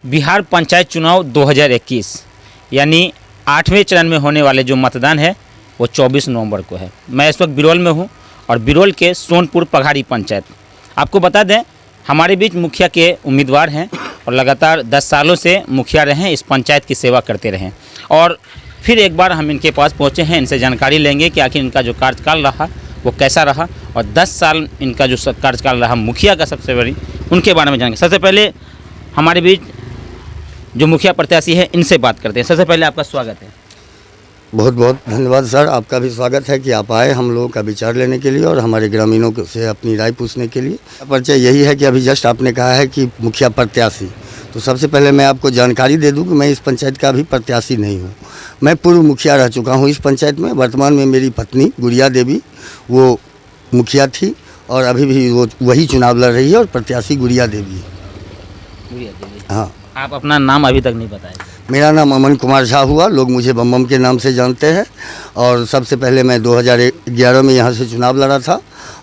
बिहार पंचायत चुनाव 2021 यानी 8वें चरण में होने वाले जो मतदान है वो 24 नवंबर को है। मैं इस वक्त बिरौल में हूँ और बिरौल के सोनपुर पघाड़ी पंचायत। आपको बता दें हमारे बीच मुखिया के उम्मीदवार हैं और लगातार 10 सालों से मुखिया रहे हैं, इस पंचायत की सेवा करते रहे और फिर एक बार हम इनके पास पहुँचे हैं। इनसे जानकारी लेंगे कि आखिर इनका जो कार्यकाल रहा वो कैसा रहा और 10 साल इनका जो कार्यकाल रहा मुखिया का सबसे बड़ी, उनके बारे में जानेंगे। सबसे पहले हमारे बीच जो मुखिया प्रत्याशी है इनसे बात करते हैं। सबसे पहले आपका स्वागत है। बहुत बहुत धन्यवाद सर, आपका भी स्वागत है कि आप आए हम लोगों का विचार लेने के लिए और हमारे ग्रामीणों से अपनी राय पूछने के लिए। परिचय यही है कि अभी जस्ट आपने कहा है कि मुखिया प्रत्याशी, तो सबसे पहले मैं आपको जानकारी दे दूं कि मैं इस पंचायत का अभी प्रत्याशी नहीं हूं। मैं पूर्व मुखिया रह चुका हूं इस पंचायत में। वर्तमान में मेरी पत्नी गुड़िया देवी वो मुखिया थी और अभी भी वो वही चुनाव लड़ रही है और प्रत्याशी गुड़िया देवी है। हाँ, आप अपना नाम अभी तक नहीं बताए। मेरा नाम अमन कुमार झा हुआ, लोग मुझे बम के नाम से जानते हैं। और सबसे पहले मैं 2011 में यहाँ से चुनाव लड़ा था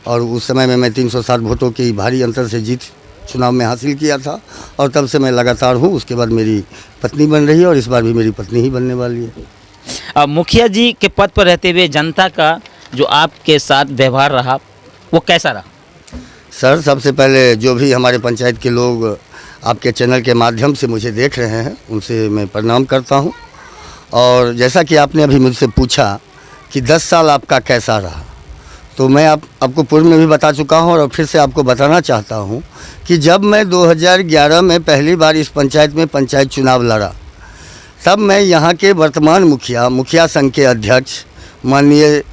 और उस समय में मैं 360 वोटों की भारी अंतर से जीत चुनाव में हासिल किया था और तब से मैं लगातार हूँ। उसके बाद मेरी पत्नी बन रही है और इस बार भी मेरी पत्नी ही बनने वाली है। मुखिया जी के पद पर रहते हुए जनता का जो आपके साथ व्यवहार रहा वो कैसा रहा? सर, सबसे पहले जो भी हमारे पंचायत के लोग आपके चैनल के माध्यम से मुझे देख रहे हैं उनसे मैं प्रणाम करता हूं। और जैसा कि आपने अभी मुझसे पूछा कि 10 साल आपका कैसा रहा, तो मैं आपको पूर्व में भी बता चुका हूं और फिर से आपको बताना चाहता हूं कि जब मैं 2011 में पहली बार इस पंचायत में पंचायत चुनाव लड़ा, तब मैं यहाँ के वर्तमान मुखिया संघ के अध्यक्ष माननीय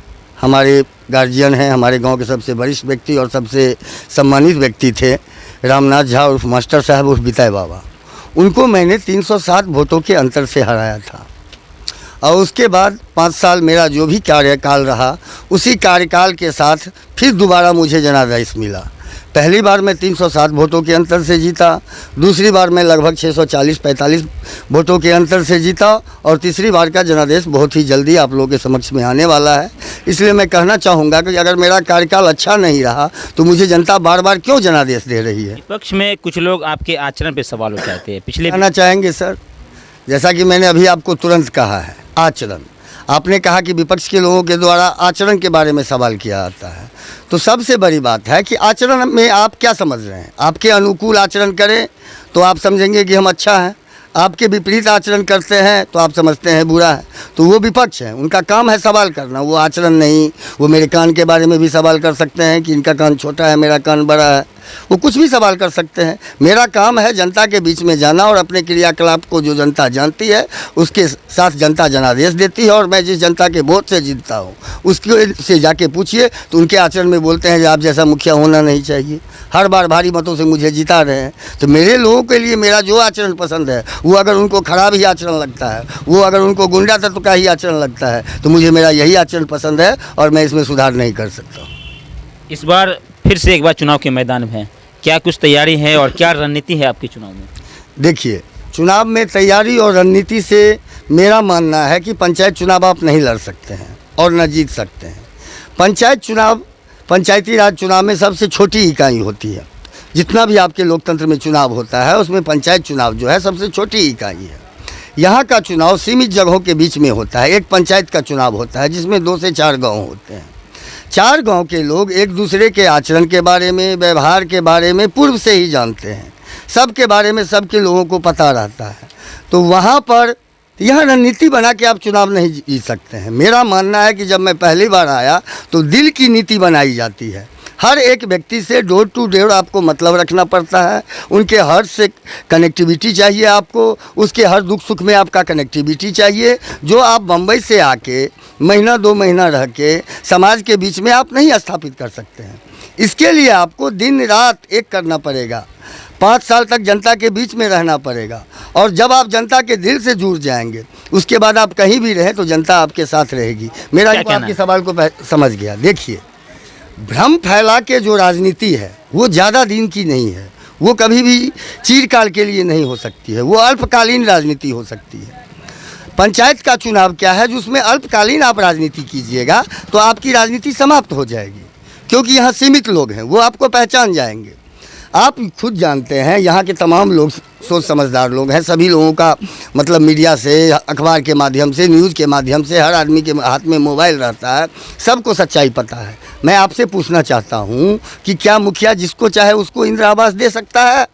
हमारे गार्जियन हैं, हमारे गांव के सबसे वरिष्ठ व्यक्ति और सबसे सम्मानित व्यक्ति थे रामनाथ झा उर्फ मास्टर साहब उर्फ बिताई बाबा। उनको मैंने 307 वोटों के अंतर से हराया था और उसके बाद 5 साल मेरा जो भी कार्यकाल रहा उसी कार्यकाल के साथ फिर दोबारा मुझे जनादेश मिला। पहली बार मैं 307 वोटों के अंतर से जीता, दूसरी बार मैं लगभग 640-45 वोटों के अंतर से जीता और तीसरी बार का जनादेश बहुत ही जल्दी आप लोगों के समक्ष में आने वाला है। इसलिए मैं कहना चाहूँगा कि अगर मेरा कार्यकाल अच्छा नहीं रहा तो मुझे जनता बार बार क्यों जनादेश दे रही है। विपक्ष में कुछ लोग आपके आचरण पर सवाल उठाते हैं। पिछले कहना चाहेंगे सर, जैसा कि मैंने अभी आपको तुरंत कहा है, आचरण। आपने कहा कि विपक्ष के लोगों के द्वारा आचरण के बारे में सवाल किया जाता है, तो सबसे बड़ी बात है कि आचरण में आप क्या समझ रहे हैं। आपके अनुकूल आचरण करें तो आप समझेंगे कि हम अच्छा हैं, आपके विपरीत आचरण करते हैं तो आप समझते हैं बुरा है। तो वो विपक्ष है, उनका काम है सवाल करना, वो आचरण नहीं। वो मेरे कान के बारे में भी सवाल कर सकते हैं कि इनका कान छोटा है मेरा कान बड़ा है, वो कुछ भी सवाल कर सकते हैं। मेरा काम है जनता के बीच में जाना और अपने क्रियाकलाप को जो जनता जानती है उसके साथ जनता जनादेश देती है और मैं जिस जनता के वोट से जीतता हूँ उसके से जाके पूछिए तो उनके आचरण में बोलते हैं कि आप जैसा मुखिया होना नहीं चाहिए। हर बार भारी मतों से मुझे जिता रहे हैं, तो मेरे लोगों के लिए मेरा जो आचरण पसंद है वो अगर उनको खराब ही आचरण लगता है, वो अगर उनको गुंडा तत्व का ही आचरण लगता है, तो मुझे मेरा यही आचरण पसंद है और मैं इसमें सुधार नहीं कर सकता। इस बार फिर से एक बार चुनाव के मैदान में है, क्या कुछ तैयारी है और क्या रणनीति है आपके चुनाव में? देखिए, चुनाव में तैयारी और रणनीति से मेरा मानना है कि पंचायत चुनाव आप नहीं लड़ सकते हैं और न जीत सकते हैं। पंचायत चुनाव, पंचायती राज चुनाव में सबसे छोटी इकाई होती है। जितना भी आपके लोकतंत्र में चुनाव होता है उसमें पंचायत चुनाव जो है सबसे छोटी इकाई है। यहाँ का चुनाव सीमित जगहों के बीच में होता है। एक पंचायत का चुनाव होता है जिसमें 2 से 4 गाँव होते हैं। 4 गांव के लोग एक दूसरे के आचरण के बारे में, व्यवहार के बारे में पूर्व से ही जानते हैं। सबके बारे में सबके लोगों को पता रहता है। तो वहाँ पर यह रणनीति बना के आप चुनाव नहीं जीत सकते हैं। मेरा मानना है कि जब मैं पहली बार आया तो दिल की नीति बनाई जाती है। हर एक व्यक्ति से डोर टू डोर आपको मतलब रखना पड़ता है। उनके हर से कनेक्टिविटी चाहिए आपको, उसके हर दुख सुख में आपका कनेक्टिविटी चाहिए, जो आप बम्बई से आके महीना 2 महीना रह के समाज के बीच में आप नहीं स्थापित कर सकते हैं। इसके लिए आपको दिन रात एक करना पड़ेगा। 5 साल तक जनता के बीच में रहना पड़ेगा और जब आप जनता के दिल से जुड़ जाएंगे उसके बाद आप कहीं भी रहें तो जनता आपके साथ रहेगी। मेरा आपके सवाल को समझ गया। देखिए, भ्रम फैला के जो राजनीति है वो ज़्यादा दिन की नहीं है, वो कभी भी चिरकाल के लिए नहीं हो सकती है, वो अल्पकालीन राजनीति हो सकती है। पंचायत का चुनाव क्या है, जिसमें अल्पकालीन आप राजनीति कीजिएगा तो आपकी राजनीति समाप्त हो जाएगी, क्योंकि यहाँ सीमित लोग हैं, वो आपको पहचान जाएंगे। आप खुद जानते हैं, यहाँ के तमाम लोग सोच समझदार लोग हैं, सभी लोगों का मतलब मीडिया से, अखबार के माध्यम से, न्यूज़ के माध्यम से, हर आदमी के हाथ में मोबाइल रहता है, सबको सच्चाई पता है। मैं आपसे पूछना चाहता हूँ कि क्या मुखिया जिसको चाहे उसको इंदिरा आवास दे सकता है?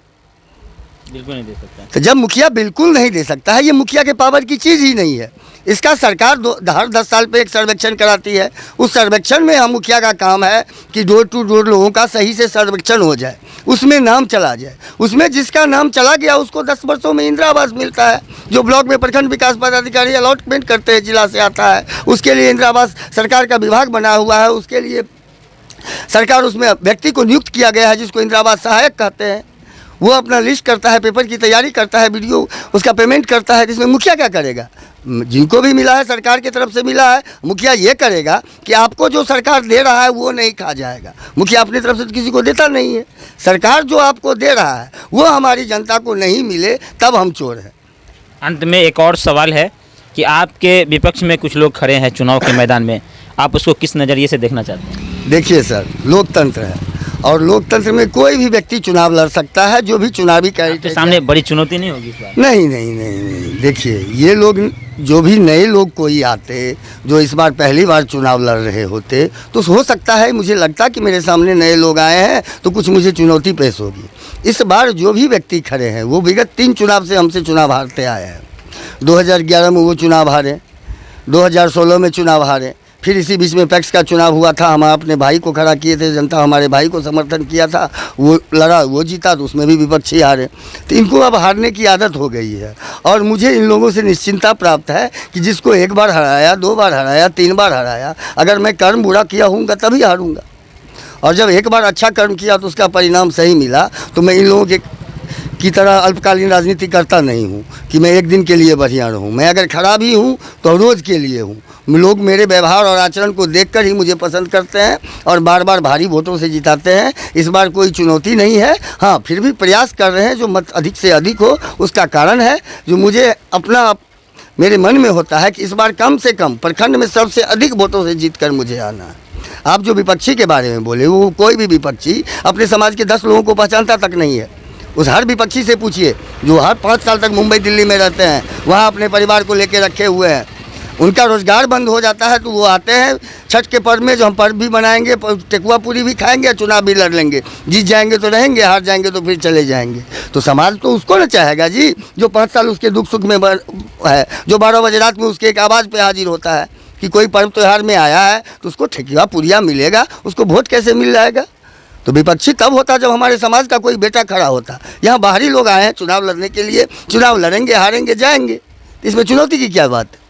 बिल्कुल नहीं दे सकता। तो जब मुखिया बिल्कुल नहीं दे सकता है, ये मुखिया के पावर की चीज़ ही नहीं है। इसका सरकार हर 10 साल पे एक सर्वेक्षण कराती है। उस सर्वेक्षण में हम मुखिया का काम है कि डोर टू डोर लोगों का सही से सर्वेक्षण हो जाए, उसमें नाम चला जाए। उसमें जिसका नाम चला गया उसको 10 वर्षों में इंदिरा आवास मिलता है। जो ब्लॉक में प्रखंड विकास पदाधिकारी अलॉटमेंट करते हैं, जिला से आता है, उसके लिए इंदिरा आवास सरकार का विभाग बना हुआ है। उसके लिए सरकार उसमें व्यक्ति को नियुक्त किया गया है जिसको इंदिरा आवास सहायक कहते हैं। वो अपना लिस्ट करता है, पेपर की तैयारी करता है, वीडियो उसका पेमेंट करता है। इसमें मुखिया क्या करेगा? जिनको भी मिला है सरकार की तरफ से मिला है, मुखिया ये करेगा कि आपको जो सरकार दे रहा है वो नहीं खा जाएगा। मुखिया अपनी तरफ से तो किसी को देता नहीं है। सरकार जो आपको दे रहा है वो हमारी जनता को नहीं मिले तब हम चोर हैं। अंत में एक और सवाल है कि आपके विपक्ष में कुछ लोग खड़े हैं चुनाव के मैदान में, आप उसको किस नज़रिए से देखना चाहते हैं? देखिए सर, लोकतंत्र है और लोकतंत्र में कोई भी व्यक्ति चुनाव लड़ सकता है। जो भी चुनावी आपके सामने बड़ी चुनौती नहीं होगी इस बार? नहीं। देखिए, ये लोग जो भी नए लोग कोई आते, जो इस बार पहली बार चुनाव लड़ रहे होते, तो हो सकता है, मुझे लगता कि मेरे सामने नए लोग आए हैं तो कुछ मुझे चुनौती पेश होगी। इस बार जो भी व्यक्ति खड़े हैं वो विगत 3 चुनाव से हमसे चुनाव हारते आए हैं। 2011 में वो चुनाव हारे, 2016 में चुनाव हारे, फिर इसी बीच में पैक्स का चुनाव हुआ था। हम अपने भाई को खड़ा किए थे, जनता हमारे भाई को समर्थन किया था, वो लड़ा, वो जीता, तो उसमें भी विपक्षी हारे। तो इनको अब हारने की आदत हो गई है और मुझे इन लोगों से निश्चिंतता प्राप्त है कि जिसको 1 बार हराया, 2 बार हराया, 3 बार हराया, अगर मैं कर्म बुरा किया हूँगा तभी हारूँगा। और जब 1 बार अच्छा कर्म किया तो उसका परिणाम सही मिला, तो मैं इन लोगों की तरह अल्पकालीन राजनीति करता नहीं हूँ कि मैं एक दिन के लिए बढ़िया रहूँ। मैं अगर खराब ही हूँ तो रोज़ के लिए हूँ। लोग मेरे व्यवहार और आचरण को देखकर ही मुझे पसंद करते हैं और बार बार भारी वोटों से जिताते हैं। इस बार कोई चुनौती नहीं है। हाँ, फिर भी प्रयास कर रहे हैं जो मत अधिक से अधिक हो। उसका कारण है जो मुझे अपना मेरे मन में होता है कि इस बार कम से कम प्रखंड में सबसे अधिक वोटों से जीत कर मुझे आना है। आप जो विपक्षी के बारे में बोले, वो कोई भी विपक्षी अपने समाज के 10 लोगों को पहचानता तक नहीं है। उस हर विपक्षी से पूछिए जो हर 5 साल तक मुंबई दिल्ली में रहते हैं, वहाँ अपने परिवार को लेके रखे हुए हैं। उनका रोज़गार बंद हो जाता है तो वो आते हैं छठ के पर्व में, जो हम पर्व भी मनाएंगे, ठेकुआ पूरी भी खाएंगे, चुनाव भी लड़ लेंगे। जीत जाएंगे तो रहेंगे, हार जाएंगे तो फिर चले जाएंगे। तो समाज तो उसको ना चाहेगा जी जो 5 साल उसके दुख सुख में है, जो 12 बजे रात में उसके एक आवाज़ पे हाजिर होता है कि कोई पर्व त्यौहार में आया है तो उसको ठेकुआ पूरिया मिलेगा, उसको वोट कैसे मिल जाएगा? तो विपक्षी तब होता जब हमारे समाज का कोई बेटा खड़ा होता। यहाँ बाहरी लोग आए हैं चुनाव लड़ने के लिए, चुनाव लड़ेंगे, हारेंगे, जाएंगे। इसमें चुनौती की क्या बात है?